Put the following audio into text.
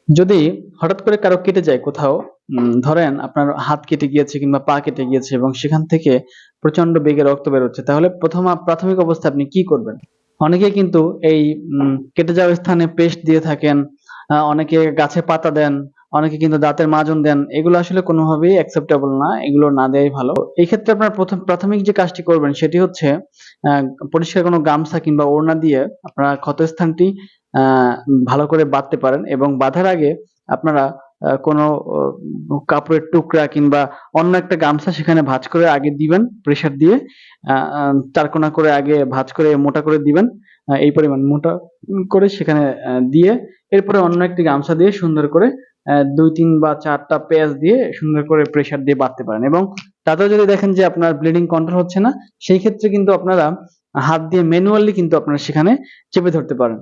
যদি হঠাৎ করে কারো কেটে যায় কোথাও, ধরেন আপনার হাত কেটে গিয়েছে কিংবা পা কেটে গিয়েছে এবং সেখান থেকে প্রচন্ড বেগে রক্ত বের হচ্ছে, তাহলে প্রাথমিক অবস্থায় আপনি কি করবেন? অনেকে কিন্তু এই কেটে যাওয়া স্থানে পেস্ট দিয়ে থাকেন, অনেকে গাছে পাতা দেন, অনেকে কিন্তু দাঁতের মাজন দেন। এগুলো আসলে কোনোভাবেই অ্যাকসেপ্টেবল না, এগুলো না দেওয়াই ভালো। এই ক্ষেত্রে আপনার প্রাথমিক যে কাজটি করবেন সেটি হচ্ছে আহ, পরিষ্কার কোনো গামছা কিংবা ওড়না দিয়ে আপনারা ক্ষতস্থানটি ভালো করে বাঁধতে পারেন এবং বাঁধার আগে আপনারা কোনো কাপড়ের টুকরা কিংবা অন্য একটা গামছা সেখানে ভাঁজ করে আগে দিবেন, প্রেসার দিয়ে চারকোনা করে আগে ভাঁজ করে মোটা করে দিবেন, এই পরিমাণ মোটা করে সেখানে দিয়ে এরপরে অন্য একটি গামছা দিয়ে সুন্দর করে ২, ৩ বা ৪টা পেঁয়াজ দিয়ে সুন্দর করে প্রেসার দিয়ে বাঁধতে পারেন। এবং তাতেও যদি দেখেন যে আপনার ব্লিডিং কন্ট্রোল হচ্ছে না, সেই ক্ষেত্রে কিন্তু আপনারা হাত দিয়ে ম্যানুয়ালি কিন্তু আপনারা সেখানে চেপে ধরতে পারেন।